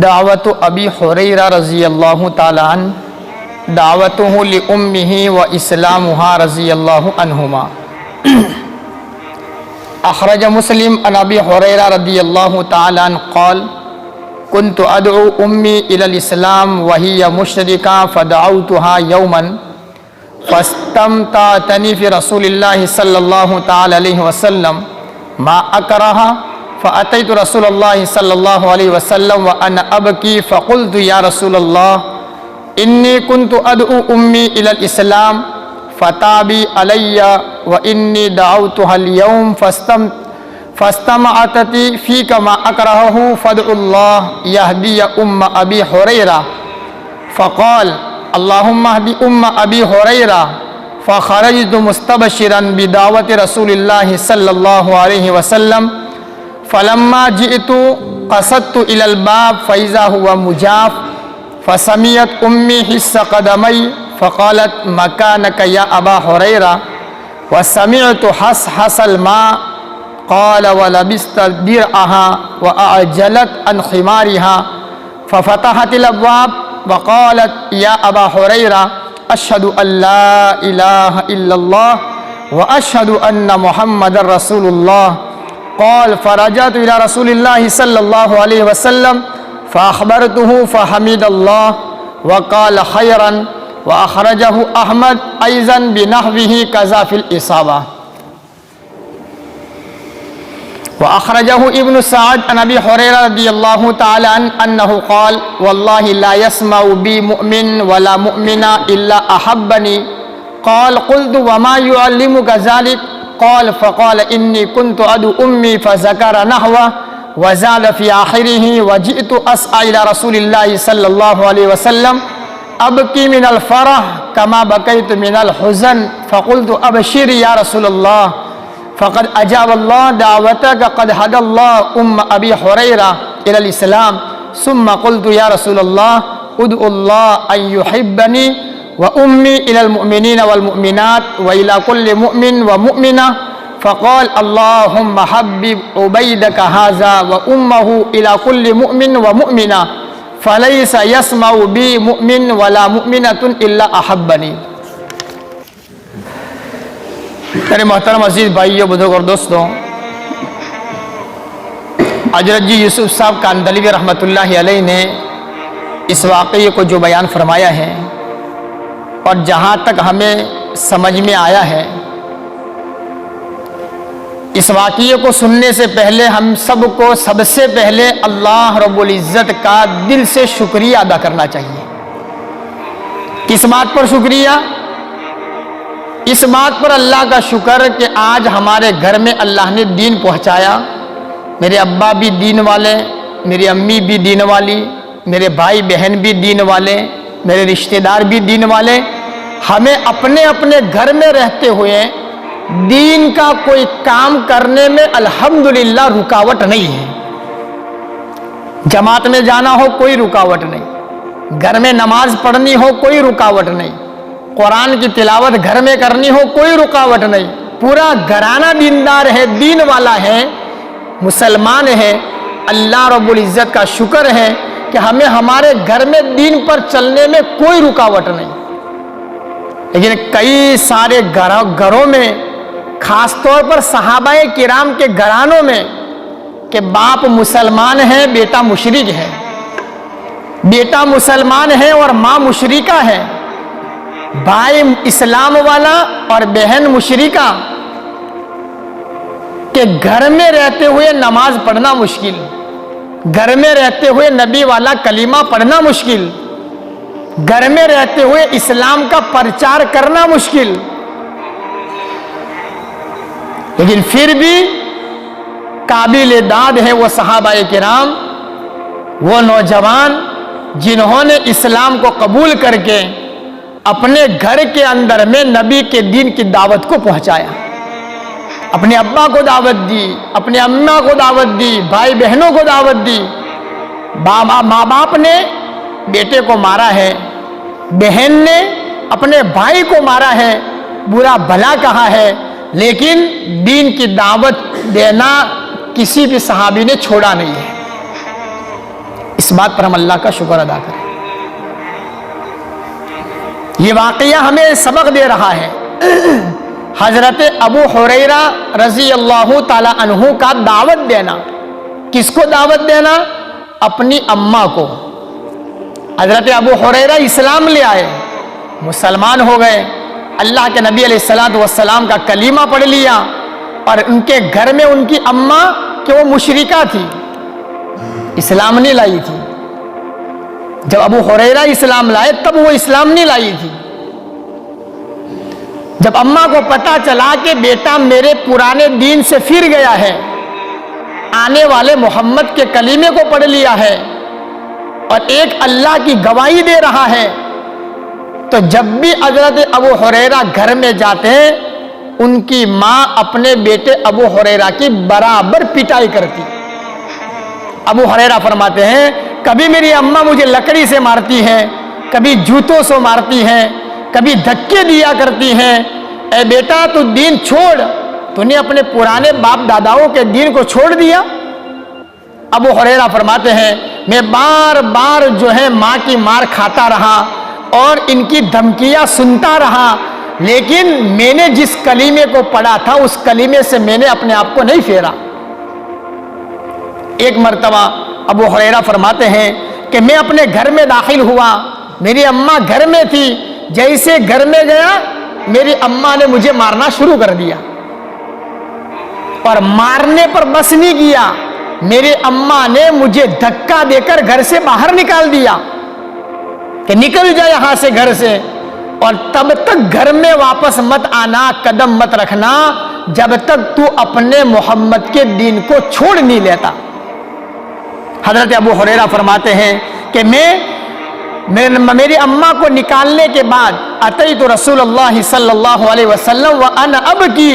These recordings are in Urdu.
دعوت ابی حریرہ رضی اللہ تعالی عنہ دعوتہ لامہ و اسلامها رضی اللہ عنہما۔ اخرج مسلم عن ابی حریرہ رضی اللہ تعالی عنہ قال كنت ادعو امی الى الاسلام وهي مشرکہ فدعوتها یوما فاستمتعتنی فی رسول اللہ صلی اللہ تعالی علیہ وسلم ما اکرہا فأتيت رسول الله صلى الله عليه وسلم وأنا أبكي فقلت يا رسول الله إني كنت أدعو أمي إلى الإسلام فتابي علي وإني دعوتها اليوم فاستمعت فيك ما أكرهه فادعو الله يهدي أم أبي هريرة فقال اللهم اهد أم أبي هريرة فخرجت مستبشرا بدعوة رسول الله صلى الله عليه وسلم فلما جئت قصدت إلى الباب فإذا هو مجاف فسمعت أمي حس قدمي فقالت مكانك يا أبا هريرة وسمعت حس الماء قال ولبست درعها وأعجلت عن خمارها ففتحت الأبواب وقالت يا أبا هريرة أشهد أن لا إله إلا الله وأشهد أن محمد رسول الله قال فرجعت إلى رسول الله صلى الله عليه وسلم فأخبرته فحمد الله وقال خيرا وأخرجه أحمد أيضا بنحوه كذا في الإصابة وأخرجه ابن سعد عن أبي هريرة رضي الله تعالى عنه أنه قال والله لا يسمع بي مؤمن ولا مؤمنة إلا أحبني قال قلت وما يعلمك ذلك قال فقال إني كنت أدعو أمي فذكر نحوه وزاد في آخره وجئت أسعى إلى رسول الله صلى الله عليه وسلم أبكي من الفرح كما بكيت من الحزن فقلت أبشر يا رسول الله فقد أجاب الله دعوتك قد هدى الله أم أبي هريرة إلى الإسلام ثم قلت يا رسول الله ادعو الله أن يحبني وأمي إلى المؤمنين والمؤمنات وإلى كل مؤمن ومؤمنة فقال اللهم حبب عبيدك هذا وأمه إلى كل مؤمن ومؤمنة فليس يسمع بي مؤمن ولا مؤمنة إلا أحبني۔ میرے محترم عزیز بھائیو بزرگ اور دوستوں، حضرت جی یوسف صاحب کاندھلوی رحمۃ اللہ علیہ نے اس واقعے کو جو بیان فرمایا ہے اور جہاں تک ہمیں سمجھ میں آیا ہے، اس واقعے کو سننے سے پہلے ہم سب کو سب سے پہلے اللہ رب العزت کا دل سے شکریہ ادا کرنا چاہیے۔ کس بات پر شکریہ؟ اس بات پر اللہ کا شکر کہ آج ہمارے گھر میں اللہ نے دین پہنچایا۔ میرے ابا بھی دین والے، میری امی بھی دین والی، میرے بھائی بہن بھی دین والے، میرے رشتہ دار بھی دین والے۔ ہمیں اپنے اپنے گھر میں رہتے ہوئے دین کا کوئی کام کرنے میں الحمدللہ رکاوٹ نہیں ہے۔ جماعت میں جانا ہو کوئی رکاوٹ نہیں، گھر میں نماز پڑھنی ہو کوئی رکاوٹ نہیں، قرآن کی تلاوت گھر میں کرنی ہو کوئی رکاوٹ نہیں۔ پورا گھرانہ دیندار ہے، دین والا ہے، مسلمان ہے۔ اللہ رب العزت کا شکر ہے کہ ہمیں ہمارے گھر میں دین پر چلنے میں کوئی رکاوٹ نہیں۔ لیکن کئی سارے گھروں میں، خاص طور پر صحابہ کرام کے گھرانوں میں، کہ باپ مسلمان ہے، بیٹا مشرک ہے، بیٹا مسلمان ہے اور ماں مشرکہ ہے، بھائی اسلام والا اور بہن مشرکہ، کہ گھر میں رہتے ہوئے نماز پڑھنا مشکل، گھر میں رہتے ہوئے نبی والا کلمہ پڑھنا مشکل، گھر میں رہتے ہوئے اسلام کا پرچار کرنا مشکل۔ لیکن پھر بھی قابل داد ہے وہ صحابہ کرام، وہ نوجوان جنہوں نے اسلام کو قبول کر کے اپنے گھر کے اندر میں نبی کے دین کی دعوت کو پہنچایا، اپنے ابا کو دعوت دی، اپنے اماں کو دعوت دی، بھائی بہنوں کو دعوت دی۔ ماں باپ نے بیٹے کو مارا ہے، بہن نے اپنے بھائی کو مارا ہے، برا بھلا کہا ہے، لیکن دین کی دعوت دینا کسی بھی صحابی نے چھوڑا نہیں ہے۔ اس بات پر ہم اللہ کا شکر ادا کریں۔ یہ واقعہ ہمیں سبق دے رہا ہے۔ حضرت ابو ہریرہ رضی اللہ تعالی عنہ کا دعوت دینا، کس کو دعوت دینا؟ اپنی اماں کو۔ حضرت ابو ہریرہ اسلام لے آئے، مسلمان ہو گئے، اللہ کے نبی علیہ السلام کا کلمہ پڑھ لیا، اور ان کے گھر میں ان کی اماں کہ وہ مشرکہ تھی، اسلام نہیں لائی تھی۔ جب ابو ہریرہ اسلام لائے تب وہ اسلام نہیں لائی تھی۔ جب اماں کو پتا چلا کہ بیٹا میرے پرانے دین سے پھر گیا ہے، آنے والے محمد کے کلمے کو پڑھ لیا ہے اور ایک اللہ کی گواہی دے رہا ہے، تو جب بھی حضرت ابو ہریرہ گھر میں جاتے ہیں ان کی ماں اپنے بیٹے ابو ہریرہ کی برابر پٹائی کرتی۔ ابو ہریرہ فرماتے ہیں کبھی میری اماں مجھے لکڑی سے مارتی ہیں، کبھی جوتوں سے مارتی ہیں، کبھی دھکے دیا کرتی ہیں، اے بیٹا تو دین چھوڑ، تو نے اپنے پرانے باپ داداؤں کے دین کو چھوڑ دیا۔ ابو ہریرہ فرماتے ہیں میں بار بار جو ہے ماں کی مار کھاتا رہا اور ان کی دھمکیاں سنتا رہا، لیکن میں نے جس کلمے کو پڑھا تھا اس کلمے سے میں نے اپنے آپ کو نہیں پھیرا۔ ایک مرتبہ ابو ہریرہ فرماتے ہیں کہ میں اپنے گھر میں داخل ہوا، میری اماں گھر میں تھی، جیسے گھر میں گیا میری اماں نے مجھے مارنا شروع کر دیا، اور مارنے پر بس نہیں کیا، میری اماں نے مجھے دھکا دے کر گھر سے باہر نکال دیا کہ نکل جا یہاں سے گھر سے، اور تب تک گھر میں واپس مت آنا، قدم مت رکھنا جب تک تو اپنے محمد کے دین کو چھوڑ نہیں لیتا۔ حضرت ابو ہریرہ فرماتے ہیں کہ میری اماں کو نکالنے کے بعد اتیت رسول اللہ صلی اللہ علیہ وسلم وانا ابکی،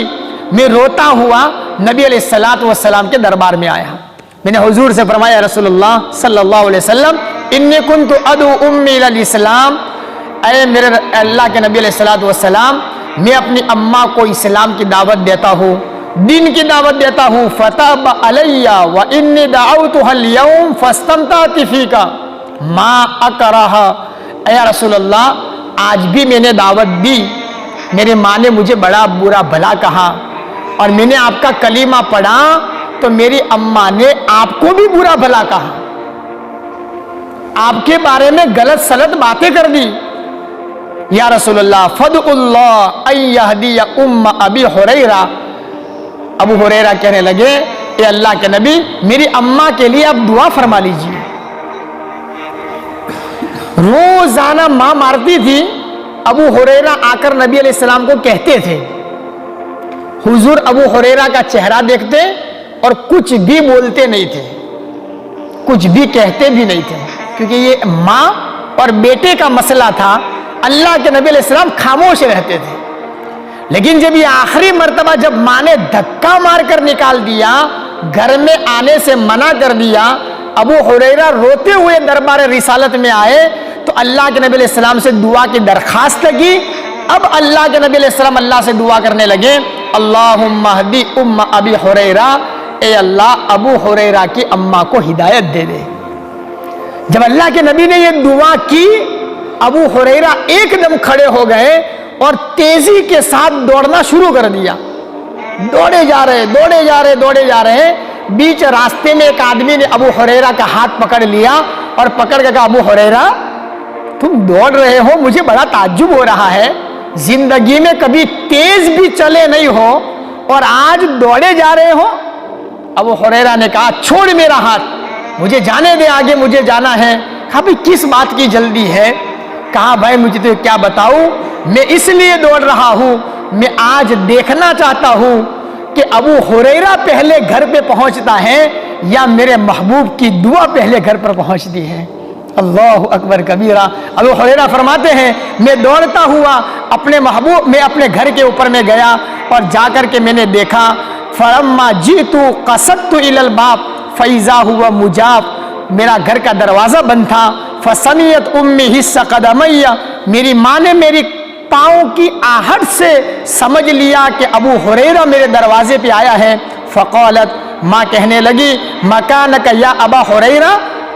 میں روتا ہوا نبی علیہ السلام کے دربار میں آیا، میں نے حضور سے فرمایا رسول اللہ صلی اللہ علیہ وسلم انی کنت ادعو امی الی الاسلام، اے میرے اللہ کے نبی علیہ السلام میں اپنی اماں کو اسلام کی دعوت دیتا ہوں، دین کی دعوت دیتا ہوں، فتاب علی وانی دعوتها اليوم فاستمتعت فیک ما اکرہا، اے رسول اللہ آج بھی میں نے دعوت دی، میری ماں نے مجھے بڑا برا بھلا کہا اور میں نے آپ کا کلمہ پڑھا تو میری اماں نے آپ کو بھی برا بھلا کہا، آپ کے بارے میں غلط سلط باتیں کر دی۔ یا رسول اللہ فدع اللہ ان یہدی ام ابی ہریرہ، ابو ہریرہ کہنے لگے اے اللہ کے نبی میری اماں کے لیے آپ دعا فرما لیجیے۔ روزانہ ماں مارتی تھی، ابو ہریرہ آ کر نبی علیہ السلام کو کہتے تھے، حضور ابو ہریرہ کا چہرہ دیکھتے اور کچھ بھی بولتے نہیں تھے، کچھ بھی کہتے بھی نہیں تھے، کیونکہ یہ ماں اور بیٹے کا مسئلہ تھا، اللہ کے نبی علیہ السلام خاموش رہتے تھے۔ لیکن جب یہ آخری مرتبہ جب ماں نے دھکا مار کر نکال دیا، گھر میں آنے سے منع کر دیا، ابو ہریرہ روتے ہوئے دربار رسالت میں آئے تو اللہ کے نبی علیہ السلام سے دعا کی درخواست کی۔ اب اللہ کے نبی علیہ السلام اللہ سے دعا کرنے لگے اللہم اہدی ام ابی ہریرہ، اے اللہ ابو ہریرہ کی اماں کو ہدایت دے دے۔ جب اللہ کے نبی نے یہ دعا کی ابو ہریرہ ایک دم کھڑے ہو گئے اور تیزی کے ساتھ دوڑنا شروع کر دیا، دوڑے جا رہے، بیچ راستے میں ایک آدمی نے ابو ہریرہ کا ہاتھ پکڑ لیا اور پکڑ کے کہا ابو ہریرہ تم دوڑ رہے ہو، مجھے بڑا تعجب ہو رہا ہے، زندگی میں کبھی تیز بھی چلے نہیں ہو اور آج دوڑے جا رہے ہو۔ ابو ہریرہ نے کہا چھوڑ میرا ہاتھ، مجھے جانے دے، آگے مجھے جانا ہے۔ کہا بھئی کس بات کی جلدی ہے؟ کہا بھائی مجھے تو کیا بتاؤں، میں اس لیے دوڑ رہا ہوں، میں آج دیکھنا چاہتا ہوں کہ ابو ہریرہ پہلے گھر پہ پہنچتا ہے یا میرے محبوب کی دعا پہلے گھر پر پہنچتی ہے۔ اللہ اکبر کبیرہ۔ ابو ہریرہ فرماتے ہیں میں دوڑتا ہوا اپنے محبوب میں اپنے گھر کے اوپر میں گیا اور جا کر کے میں نے دیکھا فلما جئت قصدت الی الباب فاذا هو مجاب، میرا گھر کا دروازہ بند تھا، فسمعت امی حس قدمی، میری ماں نے میری پاؤں کی آہٹ سے سمجھ لیا کہ ابو ہریرہ میرے دروازے پہ آیا ہے۔ فقالت، ماں کہنے لگی مکانک یا ابا ہریرہ،